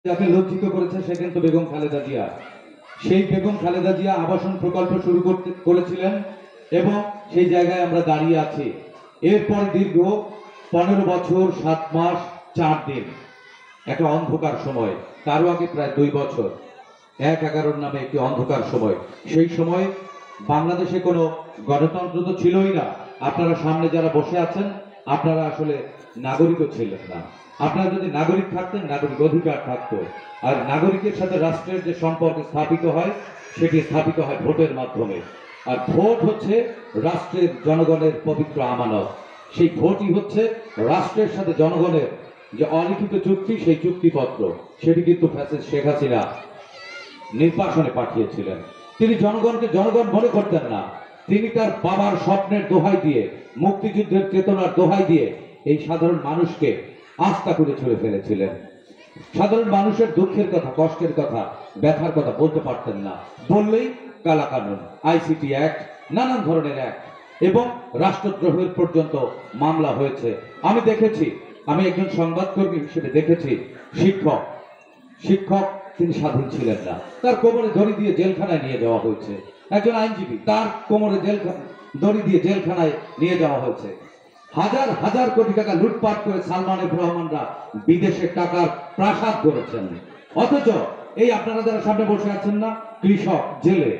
যাকে লজ্জিত করেছে সে কিন্তু বেগম খালেদা জিয়া। সেই বেগম খালেদা জিয়া আবাসন প্রকল্প শুরু করেছিলেন এবং সেই জায়গায় আমরা দাঁড়িয়ে আছি। এরপর দীর্ঘ 15 বছর 7 মাস 4 দিন একটা অন্ধকার সময়, তারও আগে প্রায় 2 বছর 1/11 নামে একটি অন্ধকার সময়। সেই সময় বাংলাদেশে কোনো গণতন্ত্র তো ছিলই না। আপনারা সামনে যারা বসে আছেন আপনারা আসলে নাগরিকও ছিলেন না। আপনারা যদি নাগরিক থাকতেন নাগরিক অধিকার থাকতো। আর নাগরিকের সাথে রাষ্ট্রের যে সম্পর্ক স্থাপিত হয় সেটি স্থাপিত হয় ভোটের মাধ্যমে। আর ভোট হচ্ছে রাষ্ট্রের জনগণের পবিত্র আমানত। সেই ভোটই হচ্ছে রাষ্ট্রের সাথে জনগণের যে অলিখিত চুক্তি, সেই চুক্তিপত্র। সেটি কিন্তু ফ্যাসিস্ট শেখ হাসিনা নির্বাসনে পাঠিয়েছিলেন। তিনি জনগণকে জনগণ মনে করতেন না। তিনি তার বাবার স্বপ্নের দোহাই দিয়ে, মুক্তিযুদ্ধের চেতনার দোহাই দিয়ে এই সাধারণ মানুষকে আস্থা করে ছুড়ে ফেলেছিলেন। সাধারণ মানুষের দুঃখের কথা, কষ্টের কথা, ব্যথার কথা বলতে পারতেন না। বললেই কালা কানুন, আইসিটি অ্যাক্ট, নানান ধরনের অ্যাক্ট এবং রাষ্ট্রদ্রোহের পর্যন্ত মামলা হয়েছে। আমি দেখেছি, আমি একজন সংবাদকর্মী হিসেবে দেখেছি, শিক্ষক তিনি স্বাধীন ছিলেন না, তার কোমরে দড়ি দিয়ে জেলখানায় নিয়ে যাওয়া হয়েছে। একজন আইনজীবী, তার কোমরে দড়ি দিয়ে জেলখানায় নিয়ে যাওয়া হয়েছে। হাজার হাজার কোটি টাকা লুটপাট করে সালমান এফ রহমানরা বিদেশে টাকার প্রাসাদ করেছেন। অথচ এই আপনারা যারা সামনে বসে আছেন না, কৃষক জেলে,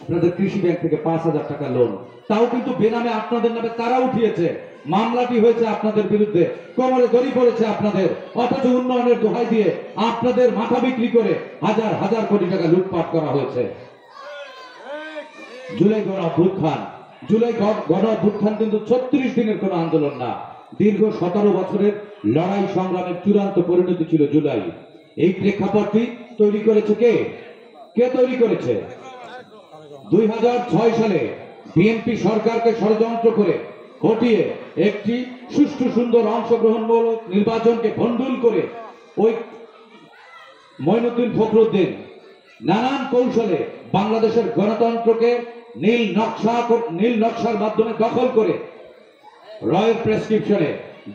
আপনাদের কৃষি ব্যাংক থেকে 5,000 টাকা লোন, তাও কিন্তু বেনামে আপনাদের নামে তারা উঠিয়েছে। মামলাটি হয়েছে আপনাদের বিরুদ্ধে, কোমরে দড়ি পড়েছে আপনাদের। অথচ উন্নয়নের দোহাই দিয়ে আপনাদের মাথা বিক্রি করে হাজার হাজার কোটি টাকা লুটপাট করা হয়েছে। জুলাই গণ অভ্যুত্থান কিন্তু 36 দিনের কোন আন্দোলন না, দীর্ঘ 17 বছরের লড়াই সংগ্রামের চূড়ান্ত পরিণতি ছিল জুলাই। এই প্রেক্ষাপটটি তৈরি করেছে কে তৈরি করেছে? 2006 সালে বিএনপি সরকারকে ষড়যন্ত্র করে হটিয়ে একটি সুষ্ঠু সুন্দর অংশগ্রহণমূলক নির্বাচনকে ভণ্ডুল করে ওই মঈনুদ্দিন ফখরুদ্দিন নানান কৌশলে বাংলাদেশের গণতন্ত্রকে নীল নকশার মাধ্যমে দখল করে রয়ের প্রেসক্রিপশনে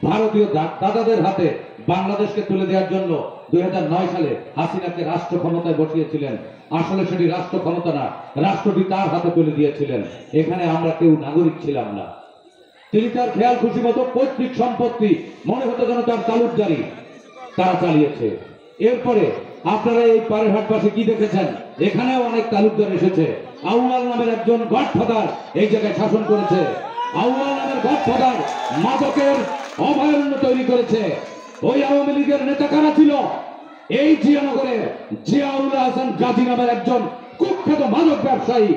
ভারতীয় দাদাদের হাতে বাংলাদেশকে তুলে দেওয়ার জন্য 2009 সালে হাসিনাকে রাষ্ট্র ক্ষমতায় বসিয়েছিলেন। আসলে সেটি রাষ্ট্র ক্ষমতা না, রাষ্ট্রটি তার হাতে তুলে দিয়েছিলেন। এখানে আমরা কেউ নাগরিক ছিলাম না। তিনি তার খেয়াল খুশি মতো পৈতৃক সম্পত্তি, মনে হতো যেন তার তালুকদারি, তারা চালিয়েছে। এরপরে আপনারা এই পাড়েরহাট পাশে কি দেখেছেন? এখানেও অনেক তালুকদার এসেছে। আউয়াল নামের একজন গডফাদার এই জায়গায় শাসন করেছে। আউয়াল নামের গডফাদার মাদকের অভয়ারণ্য তৈরি করেছে। ওই আওয়ামী লীগের নেতা কারা ছিল? এই জিয়ানগরে জিয়াউল হাসান গাজী নামের একজন কুখ্যাত মাদক ব্যবসায়ী,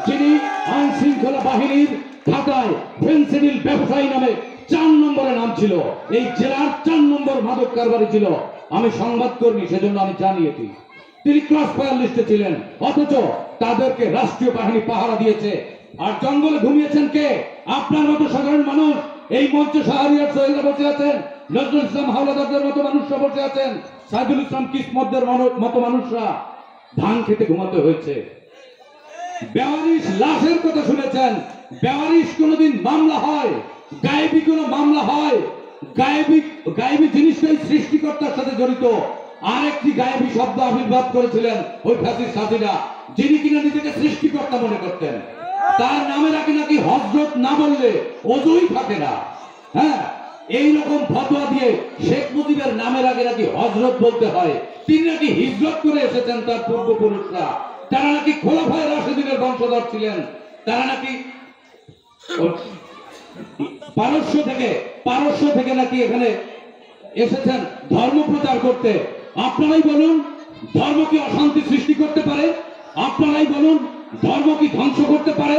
যিনি আইন শৃঙ্খলা বাহিনীর খাতায় ফেন্সিডিল ব্যবসায়ী নামে 4 নম্বরে নাম ছিল। এই জেলার 4 নম্বর মাদক কারবারি ছিল। আমি সংবাদকর্মী, সেজন্য আমি জানিয়েছি। তিনি ক্রস ফায়ার লিস্টে ছিলেন, অথচ তাদেরকে রাষ্ট্রীয় বাহিনী পাহারা দিয়েছে। আর জঙ্গলে ঘুমিয়েছেন কে? আপনার মতো সাধারণ মানুষ। এই মঞ্চে শাহরিয়ার সোহেলরা বসে আছেন, নজরুল ইসলাম হাওলাদারদের মতো মানুষরা বসে আছেন, সাইদুল ইসলাম কিসমতদের মতো মানুষরা ধান খেতে ঘুমাতে হয়েছে। বেওয়ারিশ লাশের কথা শুনেছেন? বেওয়ারিশ কোনোদিন মামলা হয়? গায়েবী কোনো মামলা হয়? গায়েবী জিনিসটাই সৃষ্টিকর্তার সাথে জড়িত। আরেকটি গায়েবী শব্দ আবির্ভাব করেছিলেন ওই ফ্যাসিস্ট হাসিনা, যিনি কিনা নিজেকে সৃষ্টিকর্তা মনে করতেন। তার নামের আগে নাকি হযরত না বললে ওযুই থাকে না। হ্যাঁ, এইরকম ফতোয়া দিয়ে শেখ মুজিবের নামের আগে নাকি হযরত বলতে হয়। তিনি নাকি হিজরত করে এসেছেন, তার পূর্বপুরুষরা। তারা নাকি খোলাফায়ে রাশিদিনের বংশধর ছিলেন। তারা নাকি পারস্য থেকে নাকি এখানে এসেছেন ধর্ম প্রচার করতে। আপনারাই বলুন, ধর্ম কি অশান্তি সৃষ্টি করতে পারে? আপনারাই বলুন, ধর্ম কি ধ্বংস করতে পারে?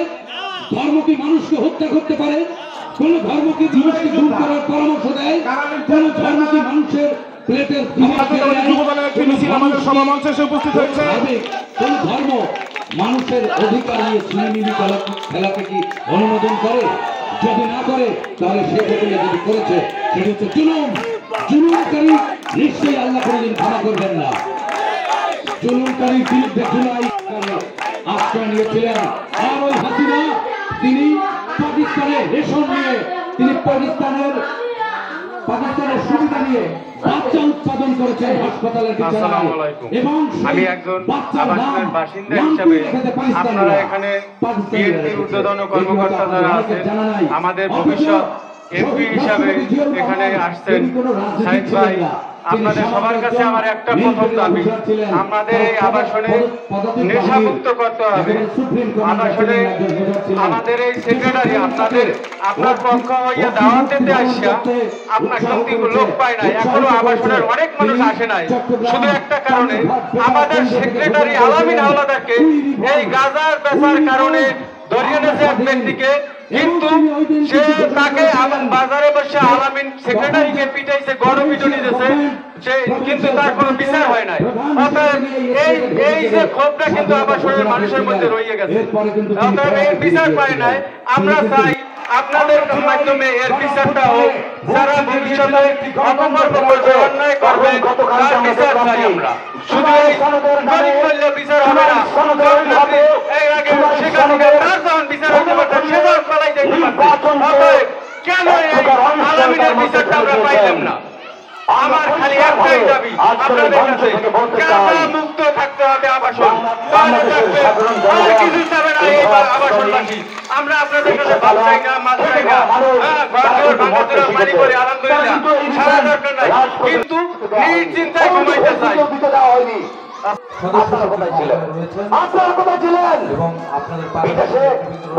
ধর্ম কি মানুষকে হত্যা করতে পারে? কোন ধর্ম কি মানুষকে দূর করার পরামর্শ দেয়? কোন ধর্ম কি মানুষের প্লেটের কোন ধর্ম মানুষের অধিকার নিয়ে ছিনিমিনি খেলাকে কি অনুমোদন করে? যদি না করে তাহলে সে যদি করেছে সেটি হচ্ছে জুলুমকারী। নিশ্চয়ই আল্লাহ কোনদিন ক্ষমা করবেন না। জুলুমকারীর বিরুদ্ধে জুলাই আশ্রয় নিয়েছিলেন। আর ওই হাসিনা তিনি পাকিস্তানের রেশন নিয়ে, তিনি পাকিস্তানের সুবিধা দাঁড়িয়ে বাচ্চা উৎপাদন করেছেন হাসপাতালের বিছানায় এবং আমি একজন আবাসনের বাসিন্দা হিসাবে আপনারা এখানে বিএনপির ঊর্ধ্বতন কর্মকর্তা যারা আছেন, আমাদের ভবিষ্যৎ এমপি হিসাবে এখানে আসছেন সাইদ ভাই, আপনাদের সবার কাছে আমার একটা প্রথম দাবি, আমাদের এই আবাসনে নেশামুক্ত করতে হবে। আবাসনে আমাদের এই সেক্রেটারি আপনার পক্ষ হইয়া দাওয়াত দিতে আসিয়া আপনার সত্যি লোক পায় নাই, এখনো আবাসনের অনেক মানুষ আসে নাই, শুধু একটা কারণে আমাদের সেক্রেটারি আলামিন হাওলাদারকে এই গাজার বেচার কারণে ধরিয়ে এনেছে এক ব্যক্তিকে, কিন্তু সে তাকে বাজারে বসে আলামিন সেক্রেটারিকে পিটাইছে, গণপিটুনি দিয়েছে, কিন্তু তার কোনো বিচার হয় নাই। অতএব এই যে ক্ষোভটা কিন্তু আবাসনের মানুষের মধ্যে রয়ে গেছে, অতএব এই বিচার পায় নাই। আমরা চাই আপনাদের মাধ্যমে এর বিচারটা হোক, যারা ভবিষ্যতে অপকর্ম করবে, অন্যায় করবে, তার বিচার চাই আমরা। শুধু এই গরিব মূল্য বিচার হবে না, এর আগে সেখানে তার যখন বিচার হতে পারতাম সে যখন পালাই যাইতে পারতাম। অতএব কেন এই আলামিনের বিচারটা আমরা পাইলাম না? আমার খালি একটাই দাবি আপনাদের কাছে, গাঁজা মুক্ত থাকতে হবে আবাসন, তাহলে থাকবে, আর কিছু চাবে না এই আবাসনবাসী। আমরা আপনাদের কাছে ভাত চাই না, মাছ চাই না, ঘর ভাঙাচোরা বাড়ি করে আলহামদুলিল্লাহ সারা দরকার নাই, কিন্তু নিশ্চিন্তায় ঘুমাইতে চাই। আপনারা কোথায় ছিলেন? বিদেশে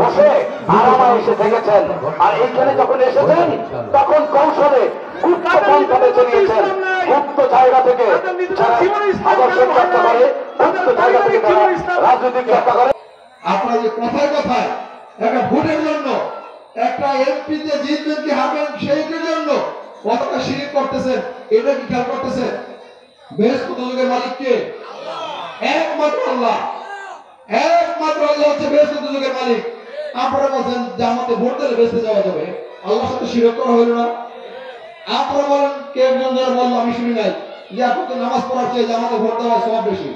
বসে আরামায় এসে থেকেছেন, আর এইখানে যখন এসেছেন তখন কৌশলে গুপ্ত পন্থাতে চলিয়েছেন। গুপ্ত জায়গা থেকে আদর্শের চর্চা করে, গুপ্ত জায়গা থেকে রাজনৈতিক চর্চা করে। আপনারা যে কথায় কথায় একটা ভোটের জন্য, একটা এমপি যে জিতবেন কি হারবেন সেইটার জন্য কতটা শিরিক করতেছেন, এটা কি খেয়াল করতেছেন? বেশ যুগের মালিক কে? একমাত্র আল্লাহ। একমাত্র আল্লাহ হচ্ছে বেশ যুগের মালিক। আপনারা বলছেন জামাতে ভোট দিলে বেঁচতে যাওয়া যাবে, আল্লাহর সাথে শিরক করা হইল না? আপনারা বলেন, কে একজন যারা বললো, আমি শুনি নাই, যে আপনাকে নামাজ পড়ার চেয়ে জামাতে ভোট দেওয়া সব বেশি,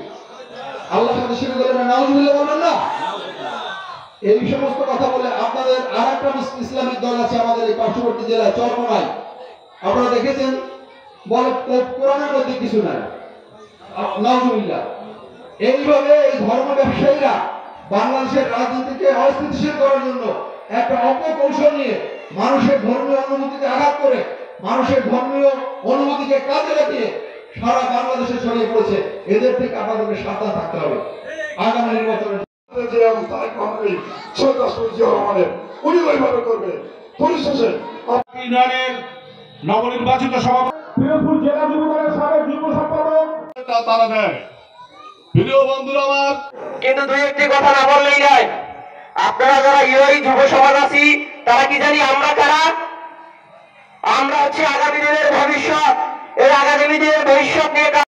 আল্লাহর সাথে শিরক করলেন না, নাউজুবিল্লাহ বলবেন না? এই সমস্ত কথা বলে আপনাদের আর একটা ইসলামিক দল আছে আমাদের এই পার্শ্ববর্তী জেলায় চরমনাই, আপনারা দেখেছেন, বলে কোরআনের মধ্যে কিছু নাই, নাউজুবিল্লাহ। এইভাবে এই ধর্ম ব্যবসায়ীরা বাংলাদেশের রাজনীতিকে অস্থিতিশীল করার জন্য একটা অপকৌশল নিয়ে মানুষের ধর্মীয় অনুভূতিকে আঘাত করে, মানুষের ধর্মীয় অনুভূতিকে কাজে লাগিয়ে সারা বাংলাদেশে ছড়িয়ে পড়েছে। এদের থেকে আপনাদেরকে সাবধান থাকতে হবে। আগামী নির্বাচনে উনি ওইভাবে করবে। পরিশেষে নবনির্বাচিত সভাপতি পিরোজপুর জেলা যুব দলের সাবেক যুগ্ম সম্পাদক তারা দেয়। প্রিয় বন্ধুরা আমার, কিন্তু দুই একটি কথা না বললেই নয়। আপনারা যারা ইউআই যুব সমাজ আছি, তারা কি জানি আমরা কারা? আমরা হচ্ছে আগামী দিনের ভবিষ্যৎ। এই আগামী দিনের ভবিষ্যৎ নিয়ে